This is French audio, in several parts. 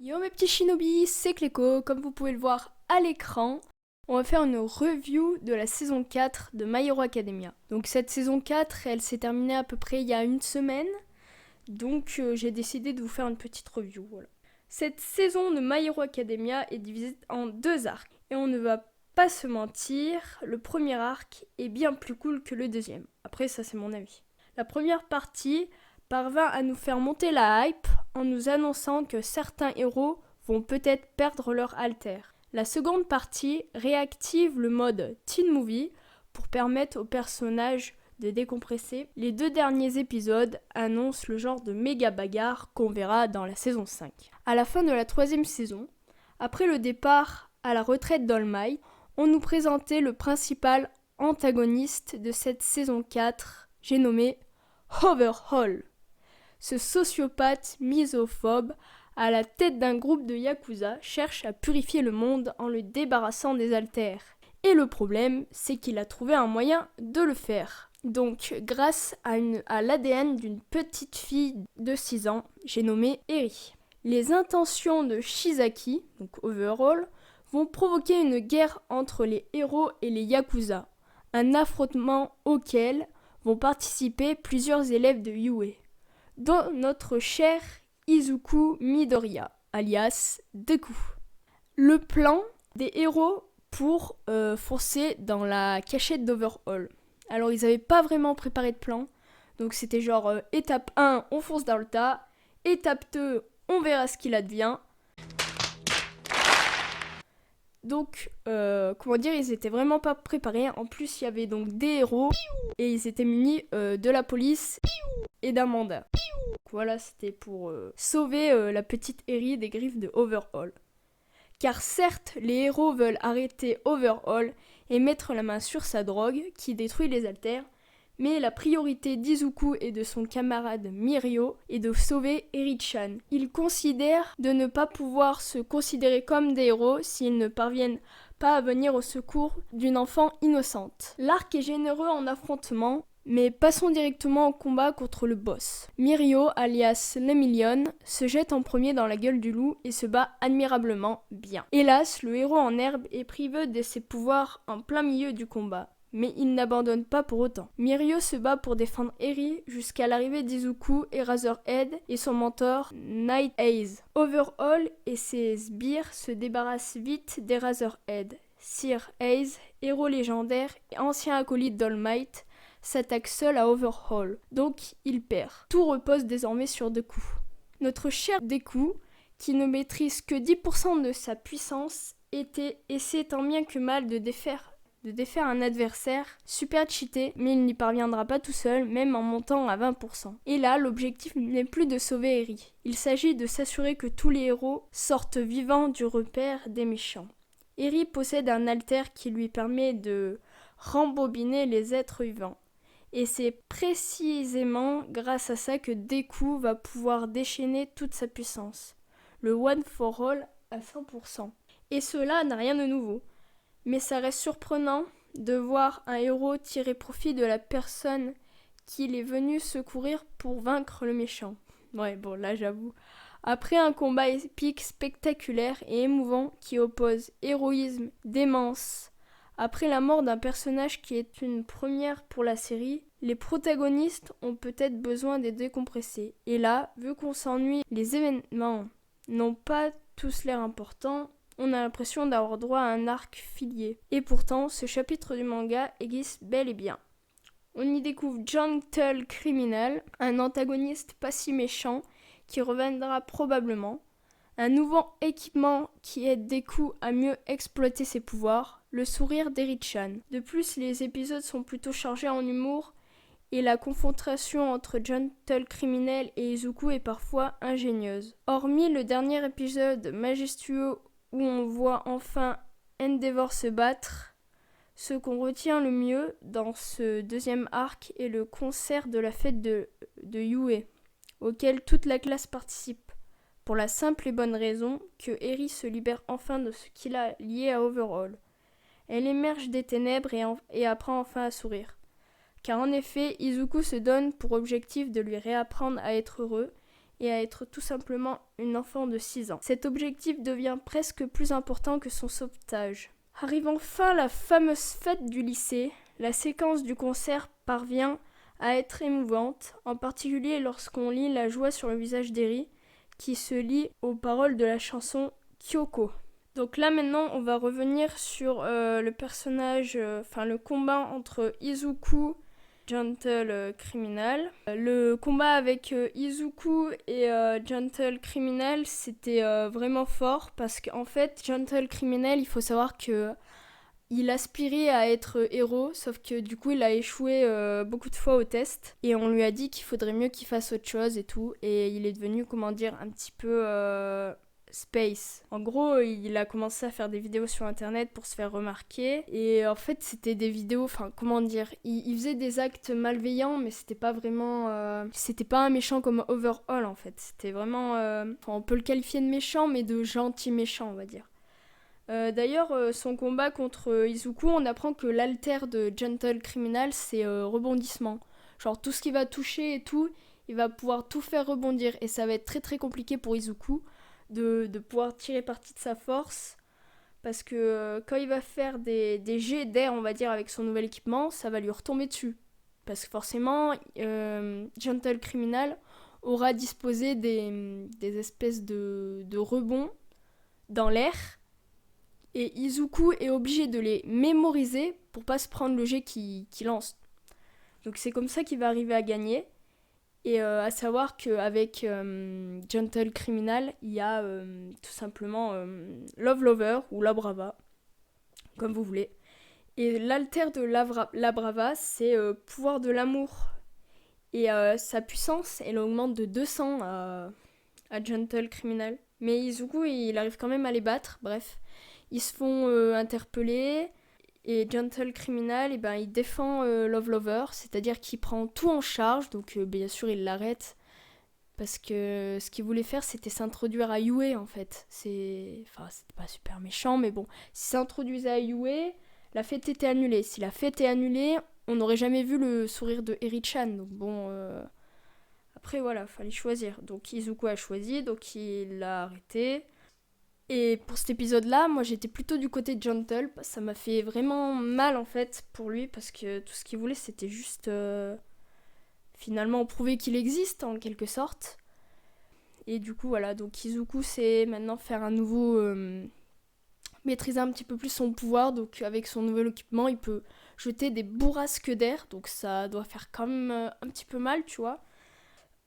Yo mes petits shinobi, c'est Cléco, comme vous pouvez le voir à l'écran, on va faire une review de la saison 4 de My Hero Academia. Donc cette saison 4, elle s'est terminée à peu près il y a une semaine, donc j'ai décidé de vous faire une petite review, voilà. Cette saison de My Hero Academia est divisée en deux arcs, et on ne va pas se mentir, le premier arc est bien plus cool que le deuxième. Après ça c'est mon avis. La première partie parvint à nous faire monter la hype en nous annonçant que certains héros vont peut-être perdre leur alter. La seconde partie réactive le mode Teen Movie pour permettre aux personnages de décompresser. Les deux derniers épisodes annoncent le genre de méga bagarre qu'on verra dans la saison 5. À la fin de la troisième saison, après le départ à la retraite d'All Might, on nous présentait le principal antagoniste de cette saison 4, j'ai nommé Overhaul. Ce sociopathe misophobe à la tête d'un groupe de yakuza cherche à purifier le monde en le débarrassant des haltères. Et le problème, c'est qu'il a trouvé un moyen de le faire. Donc, grâce à l'ADN d'une petite fille de 6 ans, j'ai nommé Eri. Les intentions de Shizaki, donc Overhaul, vont provoquer une guerre entre les héros et les yakuza. Un affrontement auquel vont participer plusieurs élèves de Yue, dont notre cher Izuku Midoriya, alias Deku. Le plan des héros pour foncer dans la cachette d'Overhaul. Alors ils n'avaient pas vraiment préparé de plan, donc c'était genre étape 1, on fonce dans le tas, étape 2, on verra ce qu'il advient. Donc, ils étaient vraiment pas préparés. En plus, il y avait donc des héros et ils étaient munis de la police et d'un mandat. Donc, voilà, c'était pour sauver la petite Eri des griffes de Overhaul. Car certes, les héros veulent arrêter Overhaul et mettre la main sur sa drogue qui détruit les haltères, mais la priorité d'Izuku et de son camarade Mirio est de sauver Eri-chan. Ils considèrent de ne pas pouvoir se considérer comme des héros s'ils ne parviennent pas à venir au secours d'une enfant innocente. L'arc est généreux en affrontement, mais passons directement au combat contre le boss. Mirio, alias Lemillion, se jette en premier dans la gueule du loup et se bat admirablement bien. Hélas, le héros en herbe est privé de ses pouvoirs en plein milieu du combat, mais il n'abandonne pas pour autant. Mirio se bat pour défendre Eri jusqu'à l'arrivée d'Izuku, Eraserhead et son mentor Night Eyes. Overhaul et ses sbires se débarrassent vite d'Eraserhead. Sir Eyes, héros légendaire et ancien acolyte d'All Might, s'attaque seul à Overhaul, donc il perd. Tout repose désormais sur Deku. Notre cher Deku, qui ne maîtrise que 10% de sa puissance, essaie tant bien que mal de défaire un adversaire super cheaté, mais il n'y parviendra pas tout seul, même en montant à 20%. Et là, l'objectif n'est plus de sauver Eri. Il s'agit de s'assurer que tous les héros sortent vivants du repère des méchants. Eri possède un alter qui lui permet de rembobiner les êtres vivants. Et c'est précisément grâce à ça que Deku va pouvoir déchaîner toute sa puissance. Le One for All à 100%. Et cela n'a rien de nouveau. Mais ça reste surprenant de voir un héros tirer profit de la personne qu'il est venu secourir pour vaincre le méchant. Ouais, bon, là j'avoue. Après un combat épique, spectaculaire et émouvant qui oppose héroïsme, démence, après la mort d'un personnage qui est une première pour la série, les protagonistes ont peut-être besoin d'être décompressés. Et là, vu qu'on s'ennuie, les événements n'ont pas tous l'air importants, on a l'impression d'avoir droit à un arc filier. Et pourtant, ce chapitre du manga existe bel et bien. On y découvre Gentle Criminal, un antagoniste pas si méchant, qui reviendra probablement. Un nouveau équipement qui aide Deku à mieux exploiter ses pouvoirs, le sourire d'Eri-chan. De plus, les épisodes sont plutôt chargés en humour et la confrontation entre Gentle Criminal et Izuku est parfois ingénieuse. Hormis le dernier épisode majestueux où on voit enfin Endeavor se battre, ce qu'on retient le mieux dans ce deuxième arc est le concert de la fête de Yue, auquel toute la classe participe, pour la simple et bonne raison que Eri se libère enfin de ce qui l'a lié à Overhaul. Elle émerge des ténèbres et apprend enfin à sourire. Car en effet, Izuku se donne pour objectif de lui réapprendre à être heureux, et à être tout simplement une enfant de 6 ans. Cet objectif devient presque plus important que son sauvetage. Arrive enfin la fameuse fête du lycée, la séquence du concert parvient à être émouvante, en particulier lorsqu'on lit la joie sur le visage d'Eri, qui se lie aux paroles de la chanson Kyoko. Donc là maintenant on va revenir sur le personnage, le combat entre Izuku Gentle Criminal. Le combat avec Izuku et Gentle Criminal, c'était vraiment fort parce qu'en fait, Gentle Criminal, il faut savoir que il aspirait à être héros, sauf que du coup, il a échoué beaucoup de fois au test et on lui a dit qu'il faudrait mieux qu'il fasse autre chose et tout. Et il est devenu, un petit peu space. En gros, il a commencé à faire des vidéos sur internet pour se faire remarquer et en fait c'était des vidéos, il faisait des actes malveillants mais c'était pas vraiment c'était pas un méchant comme Overhaul en fait, c'était vraiment on peut le qualifier de méchant mais de gentil méchant on va dire. D'ailleurs son combat contre Izuku, on apprend que l'alter de Gentle Criminal c'est rebondissement, genre tout ce qui va toucher et tout, il va pouvoir tout faire rebondir et ça va être très très compliqué pour Izuku de pouvoir tirer parti de sa force parce que quand il va faire des jets d'air on va dire avec son nouvel équipement, ça va lui retomber dessus parce que forcément Gentle Criminal aura disposé des espèces de rebonds dans l'air et Izuku est obligé de les mémoriser pour pas se prendre le jet qu'il lance. Donc c'est comme ça qu'il va arriver à gagner. Et à savoir qu'avec Gentle Criminal, il y a tout simplement Love Lover ou La Brava, comme vous voulez. Et l'alter de La Brava, c'est pouvoir de l'amour. Et sa puissance, elle augmente de 200 à Gentle Criminal. Mais Izuku, il arrive quand même à les battre, bref. Ils se font interpeller. Et Gentle Criminal, il défend Love Lover, c'est-à-dire qu'il prend tout en charge, donc bien sûr il l'arrête, parce que ce qu'il voulait faire c'était s'introduire à Yue en fait. C'était pas super méchant, mais bon, s'il s'introduisait à Yue, la fête était annulée. Si la fête est annulée, on n'aurait jamais vu le sourire de Eri-chan, donc bon, après voilà, fallait choisir. Donc Izuku a choisi, donc il l'a arrêté. Et pour cet épisode-là, moi j'étais plutôt du côté de Gentle. Ça m'a fait vraiment mal en fait pour lui parce que tout ce qu'il voulait c'était juste finalement prouver qu'il existe en quelque sorte. Et du coup voilà, donc Izuku c'est maintenant faire un nouveau... maîtriser un petit peu plus son pouvoir. Donc avec son nouvel équipement il peut jeter des bourrasques d'air. Donc ça doit faire quand même un petit peu mal tu vois.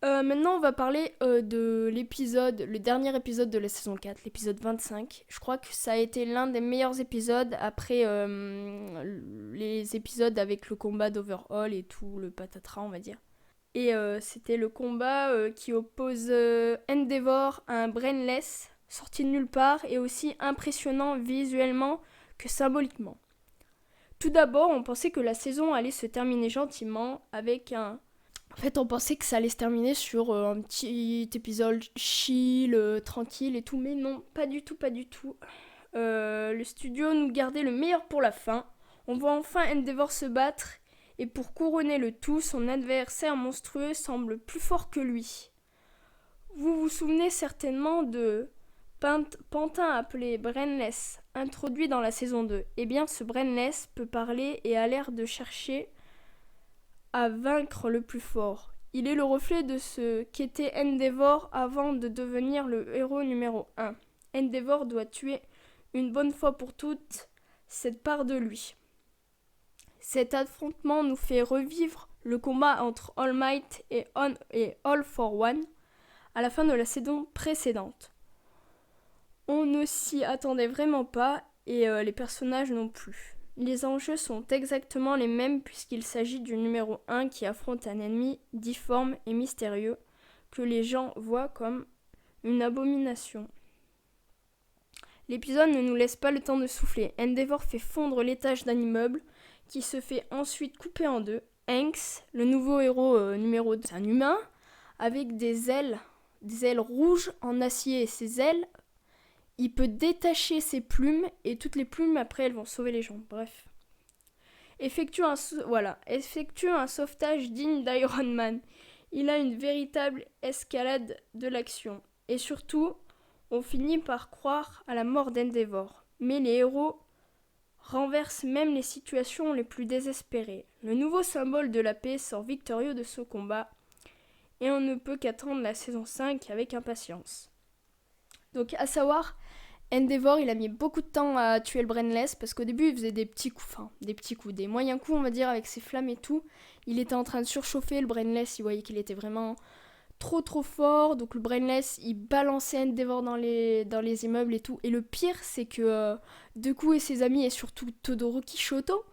Maintenant on va parler de l'épisode, le dernier épisode de la saison 4, l'épisode 25. Je crois que ça a été l'un des meilleurs épisodes après les épisodes avec le combat d'Overhaul et tout, le patatras on va dire. Et c'était le combat qui oppose Endeavor à un Brainless, sorti de nulle part et aussi impressionnant visuellement que symboliquement. Tout d'abord on pensait que la saison allait se terminer gentiment avec un... En fait, on pensait que ça allait se terminer sur un petit épisode chill, tranquille et tout, mais non, pas du tout, pas du tout. Le studio nous gardait le meilleur pour la fin. On voit enfin Endeavor se battre, et pour couronner le tout, son adversaire monstrueux semble plus fort que lui. Vous vous souvenez certainement de Pantin appelé Brainless, introduit dans la saison 2. Eh bien, ce Brainless peut parler et a l'air de chercher à vaincre le plus fort. Il est le reflet de ce qu'était Endeavor avant de devenir le héros numéro 1. Endeavor doit tuer une bonne fois pour toutes cette part de lui. Cet affrontement nous fait revivre le combat entre All Might et All for One à la fin de la saison précédente. On ne s'y attendait vraiment pas et les personnages non plus. Les enjeux sont exactement les mêmes puisqu'il s'agit du numéro 1 qui affronte un ennemi difforme et mystérieux que les gens voient comme une abomination. L'épisode ne nous laisse pas le temps de souffler. Endeavor fait fondre l'étage d'un immeuble qui se fait ensuite couper en deux. Hanks, le nouveau héros numéro 2, c'est un humain avec des ailes rouges en acier et ses ailes... Il peut détacher ses plumes et toutes les plumes après elles vont sauver les gens. Bref. Effectue un sauvetage digne d'Iron Man. il a une véritable escalade de l'action. Et surtout, on finit par croire à la mort d'Endeavor. Mais les héros renversent même les situations les plus désespérées. Le nouveau symbole de la paix sort victorieux de ce combat, et on ne peut qu'attendre la saison 5 avec impatience. Donc à savoir, Endeavor, il a mis beaucoup de temps à tuer le Brainless parce qu'au début, il faisait des petits coups, des moyens coups, on va dire, avec ses flammes et tout. Il était en train de surchauffer le Brainless, il voyait qu'il était vraiment trop fort. Donc le Brainless, il balançait Endeavor dans les immeubles et tout. Et le pire, c'est que Deku et ses amis, et surtout Todoroki Shoto,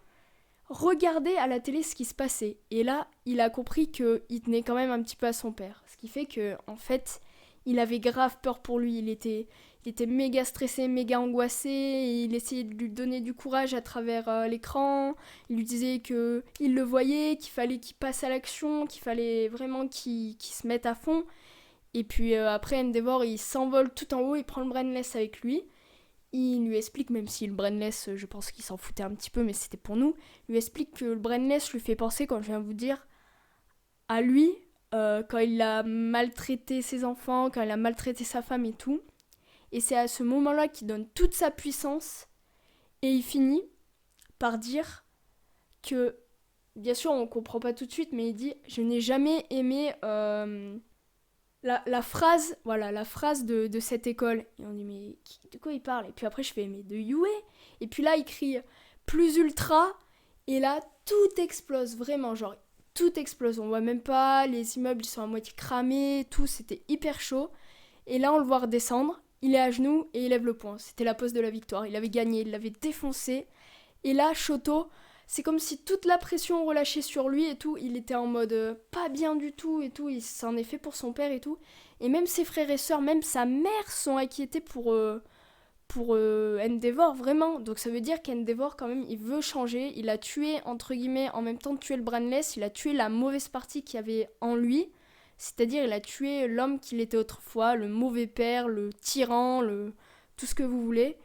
regardaient à la télé ce qui se passait. Et là, il a compris qu'il tenait quand même un petit peu à son père. Ce qui fait que, en fait, il avait grave peur pour lui. Il était méga stressé, méga angoissé. Et il essayait de lui donner du courage à travers l'écran. Il lui disait qu'il le voyait, qu'il fallait qu'il passe à l'action, qu'il fallait vraiment qu'il se mette à fond. Et puis après, Endeavor, il s'envole tout en haut, il prend le Brainless avec lui. Il lui explique, même si le Brainless, je pense qu'il s'en foutait un petit peu, mais c'était pour nous, il lui explique que le Brainless lui fait penser, quand je viens de vous dire, à lui, quand il a maltraité ses enfants, quand il a maltraité sa femme et tout. Et c'est à ce moment-là qu'il donne toute sa puissance, et il finit par dire que, bien sûr on comprend pas tout de suite, mais il dit « Je n'ai jamais aimé la phrase de cette école. » Et on dit « Mais de quoi il parle ?» Et puis après je fais « Mais de Yue ?» Et puis là il crie « Plus ultra !» Et là tout explose, vraiment, genre tout explose. On voit même pas, les immeubles ils sont à moitié cramés, tout, c'était hyper chaud. Et là on le voit redescendre, il est à genoux et il lève le poing. C'était la pose de la victoire, il avait gagné, il l'avait défoncé. Et là Shoto, c'est comme si toute la pression relâchait sur lui et tout. Il était en mode pas bien du tout et tout. Il s'en est fait pour son père et tout. Et même ses frères et sœurs, même sa mère sont inquiétés pour Endeavor, vraiment. Donc ça veut dire qu'Endeavor, quand même, il veut changer. Il a tué, entre guillemets, en même temps de tuer le Brainless, il a tué la mauvaise partie qu'il y avait en lui. C'est-à-dire, il a tué l'homme qu'il était autrefois, le mauvais père, le tyran, tout ce que vous voulez.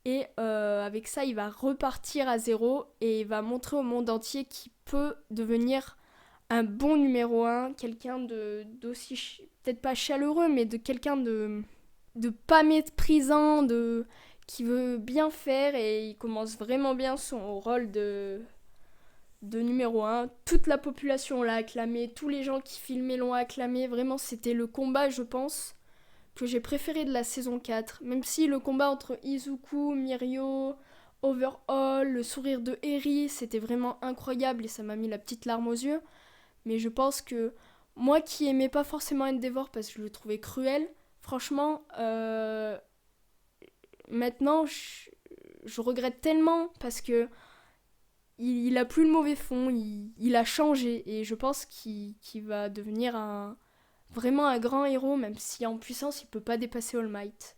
Et avec ça, il va repartir à zéro et il va montrer au monde entier qu'il peut devenir un bon numéro 1, quelqu'un d'aussi, peut-être pas chaleureux, mais de quelqu'un de pas méprisant, qui veut bien faire, et il commence vraiment bien son rôle de numéro 1. Toute la population l'a acclamé, tous les gens qui filmaient l'ont acclamé. Vraiment, c'était le combat, je pense, que j'ai préféré de la saison 4. Même si le combat entre Izuku, Mirio, Overhaul, le sourire de Eri, c'était vraiment incroyable et ça m'a mis la petite larme aux yeux. Mais je pense que moi qui aimais pas forcément Endeavor parce que je le trouvais cruel, franchement, maintenant, je regrette tellement parce que il a plus le mauvais fond, il a changé et je pense qu'il va devenir vraiment un grand héros, même si en puissance il peut pas dépasser All Might.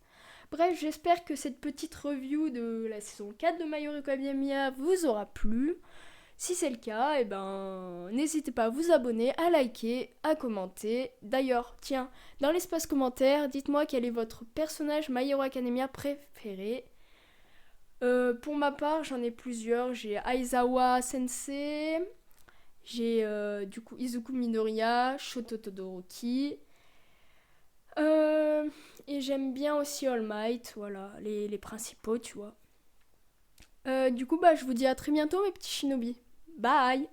Bref, j'espère que cette petite review de la saison 4 de My Hero Academia vous aura plu. Si c'est le cas, n'hésitez pas à vous abonner, à liker, à commenter. D'ailleurs, tiens, dans l'espace commentaire, dites-moi quel est votre personnage My Hero Academia préféré. Pour ma part, j'en ai plusieurs. J'ai Aizawa Sensei, j'ai du coup Izuku Midoriya, Shoto Todoroki. Et j'aime bien aussi All Might, voilà, les principaux, tu vois. Du coup, je vous dis à très bientôt, mes petits shinobi. Bye!